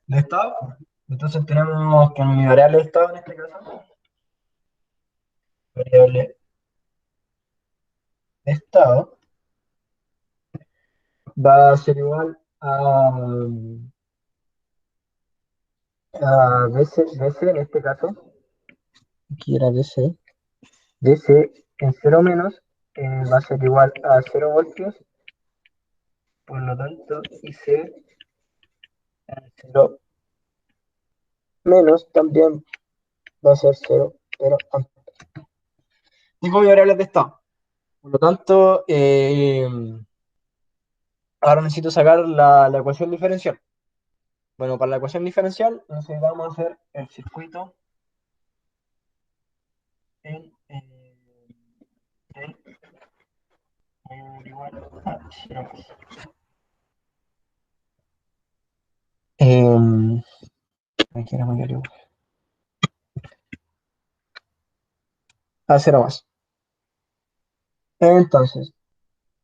de estado. Entonces tenemos que mi variable de estado en este caso, variable de estado, va a ser igual a DC en este caso, aquí era DC en 0 menos va a ser igual a 0 voltios, por lo tanto IC en 0 menos también va a ser 0 amperes. Tengo mis variables de estado. Por lo tanto, ahora necesito sacar la ecuación diferencial. Bueno, para la ecuación diferencial necesitamos hacer el circuito en igual a 0 más. Aquí era mayor igual a 0 más. Entonces,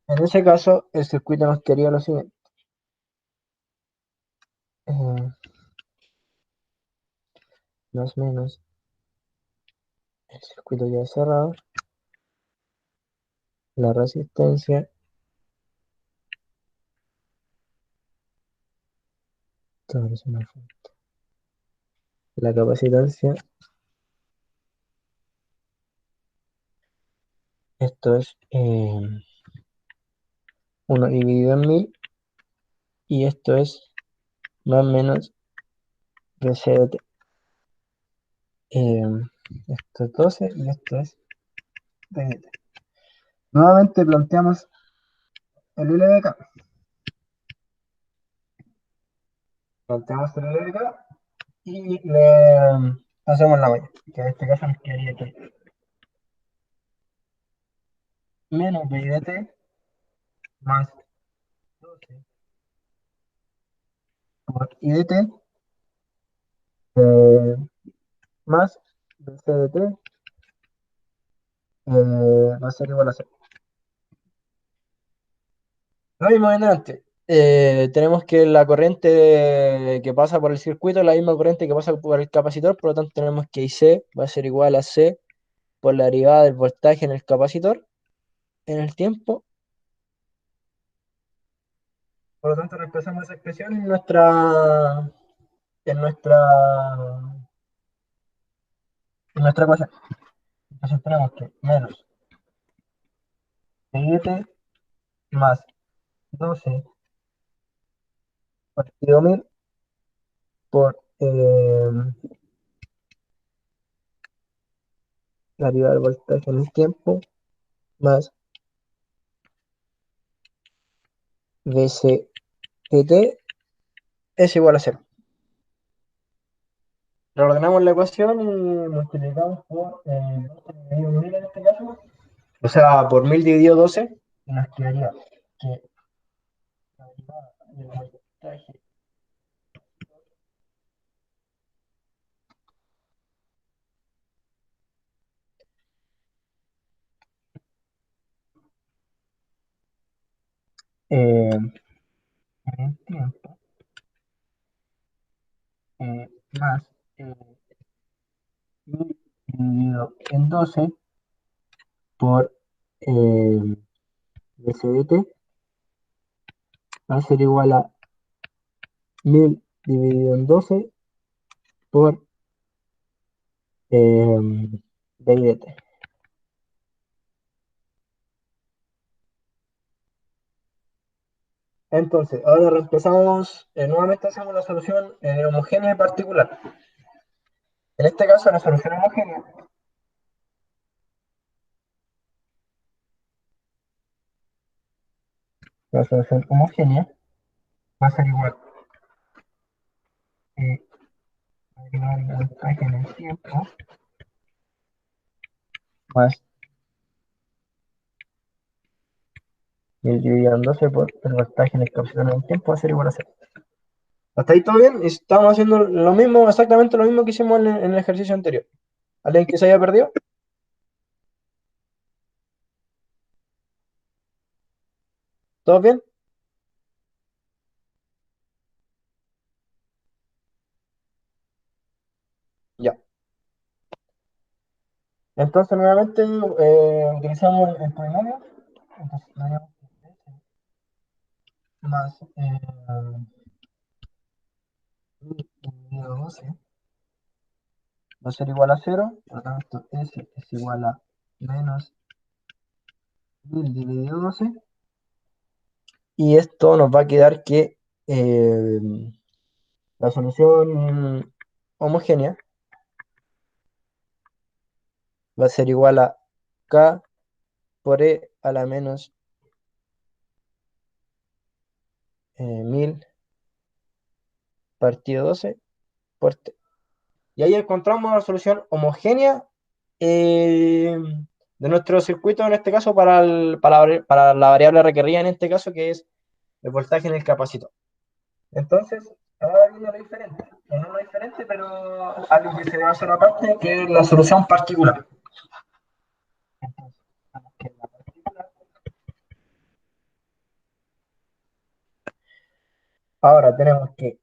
en ese caso, el circuito nos quedaría lo siguiente. Más o menos, el circuito ya cerrado, la resistencia, la capacitancia, esto es 1 dividido en 1000, y esto es más o menos dc de t. Esto es 12 y esto es ddt. Nuevamente planteamos el LDK. Planteamos el LDK y le hacemos la malla, que en este caso nos quedaría aquí menos b dt más 12 por i dt más dc dt va a ser igual a 0. Lo mismo en delante. Tenemos que la corriente que pasa por el circuito es la misma corriente que pasa por el capacitor, por lo tanto tenemos que IC va a ser igual a C por la derivada del voltaje en el capacitor en el tiempo. Por lo tanto, reemplazamos esa expresión en nuestra ecuación. Entonces tenemos que menos dt más 12 partido 1000 por la derivada del voltaje en el tiempo más dc dt es igual a 0. Reordenamos la ecuación y multiplicamos por 12 dividido 1000 en este caso. O sea, por 1000 dividido 12, nos quedaría que la derivada del voltaje en el tiempo más 1000 dividido en 12 por dCdt va a ser igual a 1000 dividido en 12 por dIdt. Entonces, ahora reemplazamos, nuevamente hacemos la solución homogénea y particular. En este caso, la solución homogénea va a ser igual a derivada del voltaje en el tiempo más 1000 dividido en 12 por el voltaje en el capacitor en el tiempo va a ser igual a 0. ¿Hasta ahí todo bien? Estamos haciendo lo mismo, exactamente lo mismo que hicimos en el ejercicio anterior. ¿Alguien que se haya perdido? ¿Todo bien? Ya. Entonces, nuevamente, utilizamos el polinomio. Entonces, tenemos más 1000 dividido 12 va a ser igual a 0. Por lo tanto, S es igual a menos 1000 dividido 12. Y esto nos va a quedar que eh, la solución homogénea va a ser igual a K por E a la menos 1000 partido 12 por T. Y ahí encontramos una solución homogénea de nuestro circuito, en este caso, para la variable requerida, en este caso, que es el voltaje en el capacitor. Entonces, ahora viene lo diferente. O no lo diferente, pero algo que se debe hacer aparte, que es la solución particular. Ahora tenemos que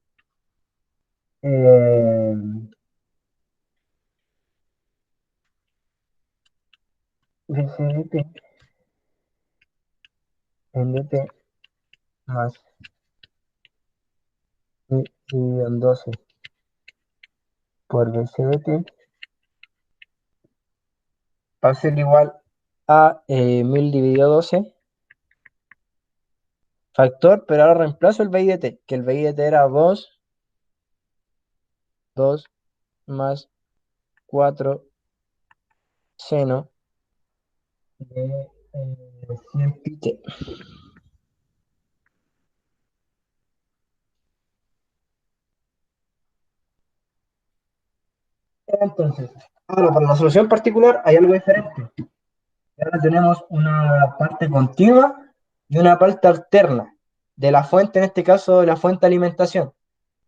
VCDT en DT más I 12 por VCDT va a ser igual a 1000 dividido 12 factor, pero ahora reemplazo el VI de T, que el VI de T era 2 más 4 seno de 100 pi T. Entonces, ahora para la solución particular hay algo diferente. Ahora tenemos una parte continua y una parte alterna de la fuente, en este caso de la fuente de alimentación.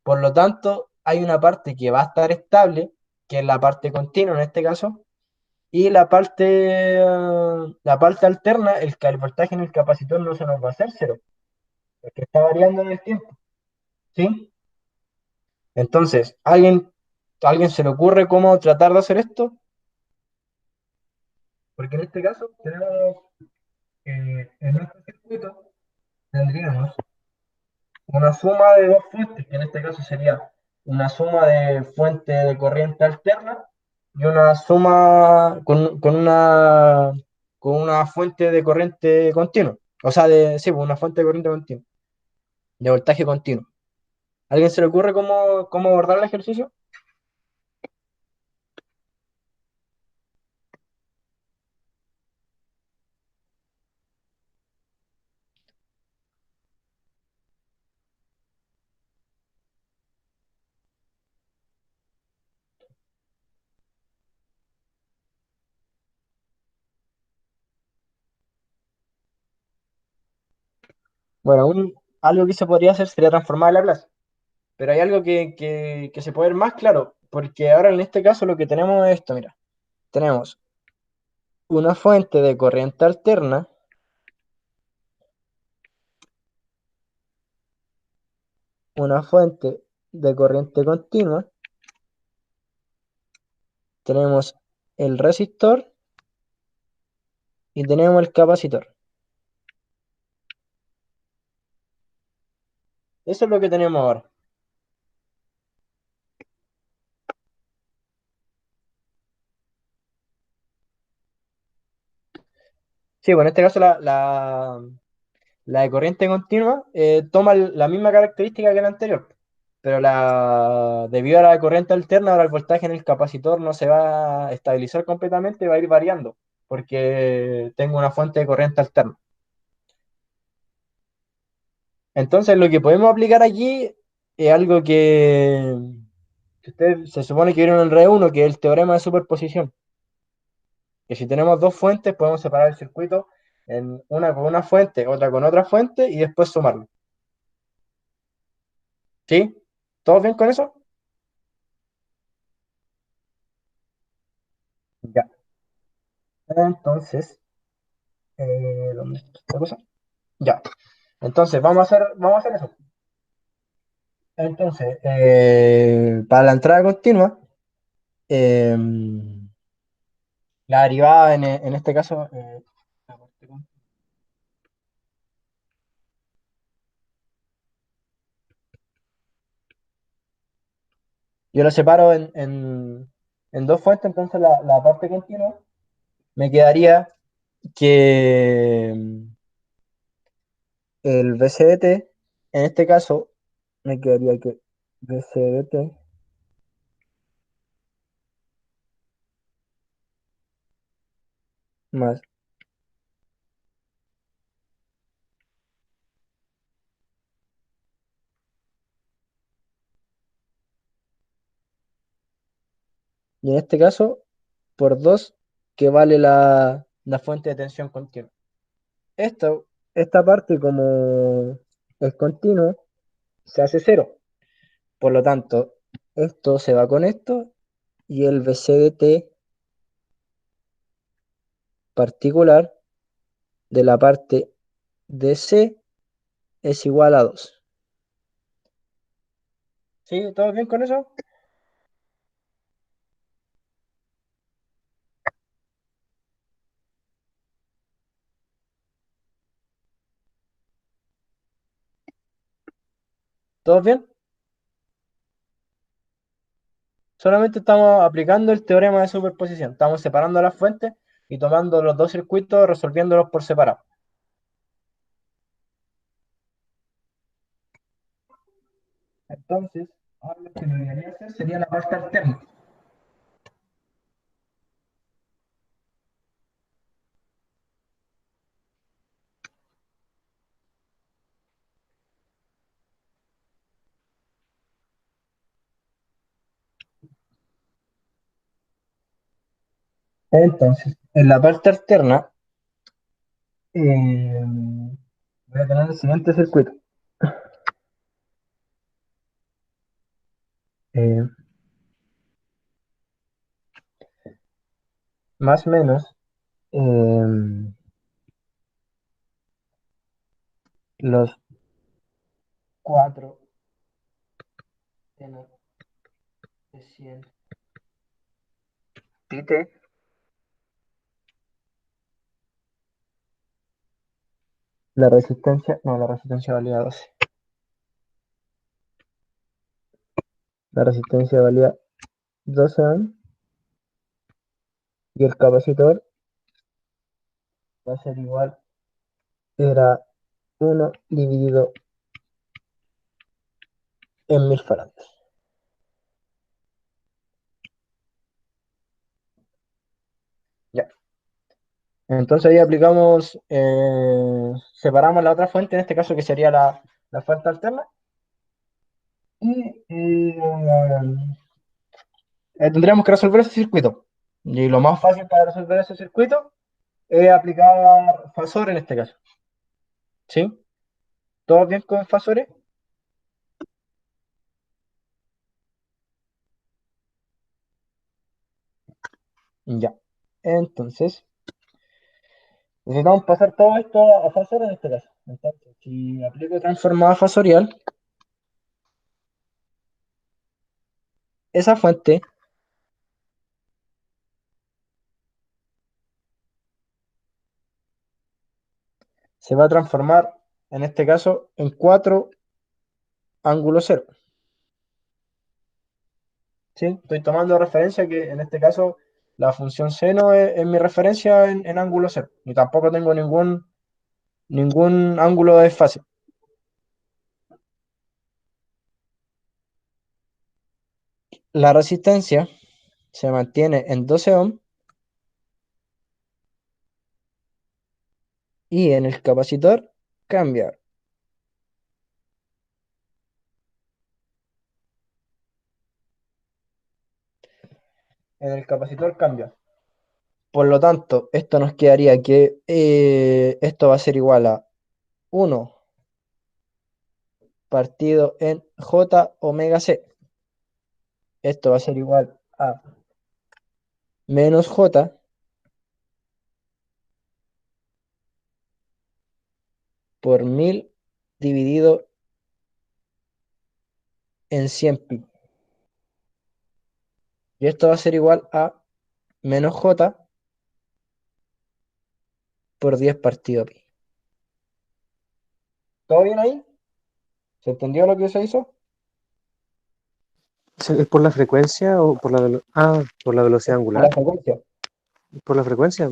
Por lo tanto, hay una parte que va a estar estable, que es la parte continua en este caso, y la parte alterna, el voltaje en el capacitor no se nos va a hacer cero, porque está variando en el tiempo. ¿Sí? Entonces, ¿alguien se le ocurre cómo tratar de hacer esto? Porque en este caso tenemos en nuestro circuito tendríamos una suma de dos fuentes, que en este caso sería una suma de fuente de corriente alterna y una suma con una fuente de corriente continua. O sea, sí, pues, una fuente de corriente continua, de voltaje continuo. ¿Alguien se le ocurre cómo abordar el ejercicio? Bueno, algo que se podría hacer sería transformar la Laplace, pero hay algo que se puede ver más claro, porque ahora en este caso lo que tenemos es esto, mira, tenemos una fuente de corriente alterna, una fuente de corriente continua, tenemos el resistor y tenemos el capacitor. Eso es lo que tenemos ahora. Sí, bueno, en este caso la de corriente continua toma la misma característica que la anterior, pero debido a la corriente alterna, ahora el voltaje en el capacitor no se va a estabilizar completamente, va a ir variando, porque tengo una fuente de corriente alterna. Entonces, lo que podemos aplicar aquí es algo que ustedes se supone que vieron en el RE 1, que es el teorema de superposición. Que si tenemos dos fuentes, podemos separar el circuito en una con una fuente, otra con otra fuente y después sumarlo. ¿Sí? ¿Todos bien con eso? Ya. Entonces, ¿dónde está esta cosa? Ya. Entonces, vamos a hacer eso. Entonces, para la entrada continua, eh, la derivada en este caso, yo lo separo en dos fuentes, entonces la parte continua me quedaría que el BCDT, en este caso, me quedaría que BCDT más. Y en este caso, por 2 que vale la fuente de tensión continua. Esta parte, como es continuo, se hace cero. Por lo tanto, esto se va con esto y el BC de T particular de la parte de C es igual a 2. ¿Sí? ¿Todo bien con eso? ¿Todo bien? Solamente estamos aplicando el teorema de superposición. Estamos separando las fuentes y tomando los dos circuitos, resolviéndolos por separado. Entonces, ahora lo que debería hacer sería la parte alterna. Entonces, en la parte alterna, voy a tener el siguiente circuito. Eh, Más o menos los 4 de 100 Tite, la resistencia valía 12. La resistencia valía 12 ohm y el capacitor va a ser igual, era 1 dividido en 1000 farads. Ya. Entonces ahí aplicamos, separamos la otra fuente, en este caso que sería la fuente alterna, y tendríamos que resolver ese circuito. Y lo más fácil para resolver ese circuito es aplicar fasor en este caso. ¿Sí? ¿Todo bien con fasores? Ya. Entonces, necesitamos pasar todo esto a fasor en este caso. Entonces, si aplico transformada fasorial, esa fuente se va a transformar, en este caso, en 4 ángulos cero. ¿Sí? Estoy tomando referencia que en este caso la función seno es mi referencia en ángulo cero. Y tampoco tengo ningún ángulo de desfase. La resistencia se mantiene en 12 ohm y en el capacitor cambia. En el capacitor cambia. Por lo tanto, esto nos quedaría que esto va a ser igual a 1 partido en J omega C. Esto va a ser igual a menos J por 1000 dividido en 100 pi. Y esto va a ser igual a menos J por 10 partido pi. ¿Todo bien ahí? ¿Se entendió lo que se hizo? ¿Es por la frecuencia o por por la velocidad Por la angular? frecuencia. ¿Por la frecuencia?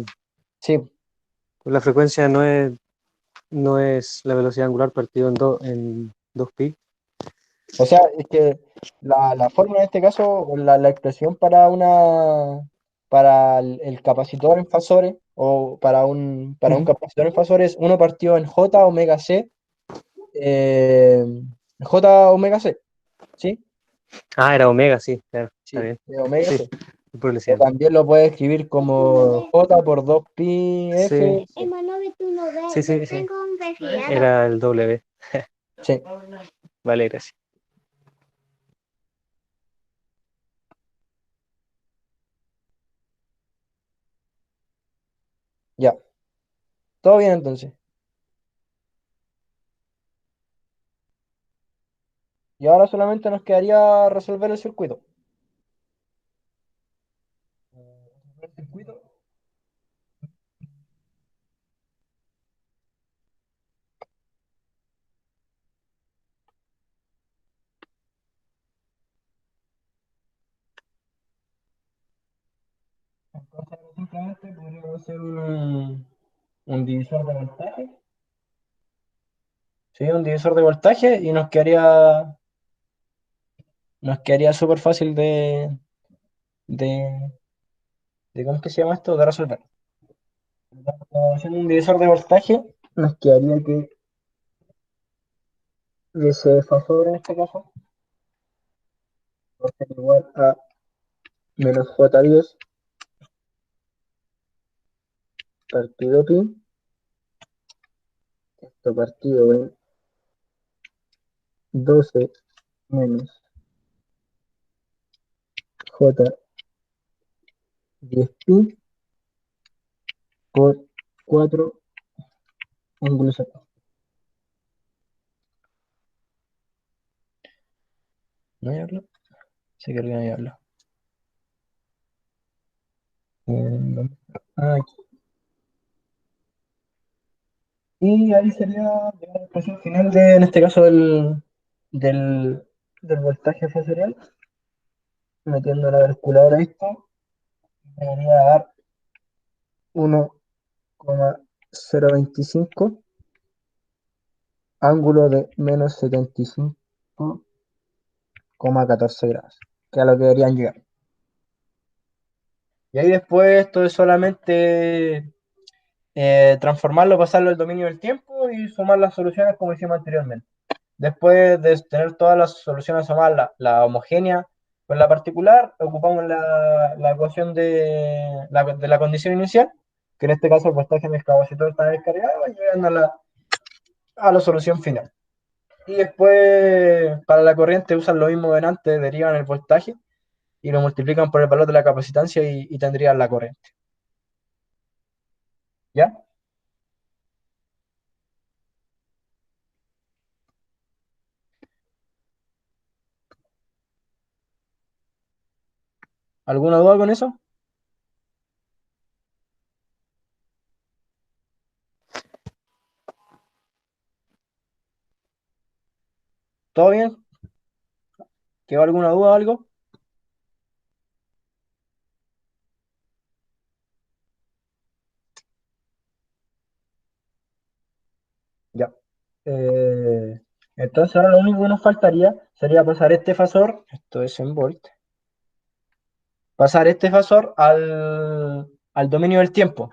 Sí. Pues la frecuencia no es la velocidad angular partido en 2 pi. O sea, es que la fórmula en este caso, la expresión para para el capacitor en fasores, o para un capacitor en fasores, uno partió en J omega C, J omega C, ¿sí? Ah, era omega, sí, claro, está Sí, bien. de omega Sí, C. por lo O siento. también lo puedes escribir como J por 2pi F. Sí, sí, sí, sí. Era el W. Sí, Vale, gracias. ya. Todo bien entonces. Y ahora solamente nos quedaría resolver el circuito. El circuito. Entonces, simplemente podríamos hacer un divisor de voltaje. Sí, un divisor de voltaje y nos quedaría súper fácil de, ¿cómo es que se llama esto? De resolver. Haciendo un divisor de voltaje, nos quedaría que ese fasor en este caso va a ser igual a menos J10 partido pi, esto partido en 12 menos J10pi por 4 ángulo Z. ¿No hay habla? Sí, creo que no hay habla. Aquí. Y ahí sería la expresión final en este caso, del, del voltaje fasorial. Metiendo la calculadora esto, me debería dar 1,025 ángulo de menos 75,14 grados, que es a lo que deberían llegar. Y ahí después esto es solamente transformarlo, pasarlo al dominio del tiempo y sumar las soluciones como hicimos anteriormente. Después de tener todas las soluciones sumadas, la homogénea con la particular, ocupamos la ecuación de la condición inicial, que en este caso el voltaje en el capacitor está descargado, y llegando a la solución final. Y después, para la corriente, usan lo mismo de antes, derivan el voltaje y lo multiplican por el valor de la capacitancia y tendrían la corriente. ¿Ya? ¿Alguna duda con eso? ¿Todo bien? ¿Quedó alguna duda o algo? Ya. Eh, entonces ahora lo único que nos faltaría sería pasar este fasor, esto es en volt, pasar este fasor al dominio del tiempo.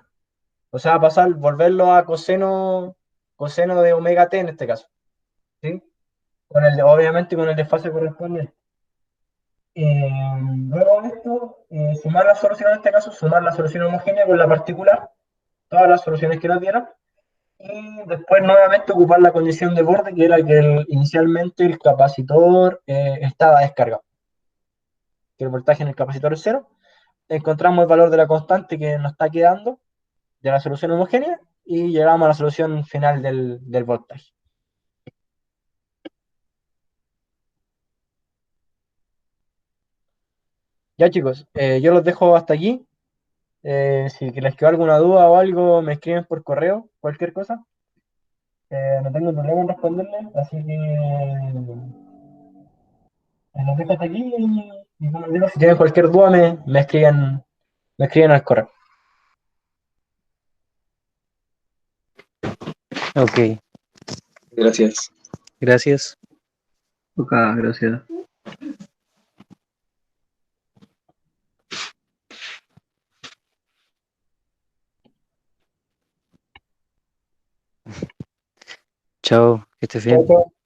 O sea, volverlo a coseno de omega t en este caso. ¿Sí? Obviamente con el desfase correspondiente. Luego de esto, sumar la solución en este caso, sumar la solución homogénea con la particular, todas las soluciones que nos dieron, y después nuevamente ocupar la condición de borde, que era que inicialmente el capacitor estaba descargado, que el voltaje en el capacitor es cero. Encontramos el valor de la constante que nos está quedando de la solución homogénea y llegamos a la solución final del voltaje. Ya chicos, yo los dejo hasta aquí. Si les quedó alguna duda o algo, me escriben por correo, cualquier cosa. No tengo problema en responderles, así que los dejo hasta aquí y como les digo, si tienen cualquier duda me escriben al correo. Ok, Gracias. gracias. Ok, gracias. chao, que estés bien. Chao, chao.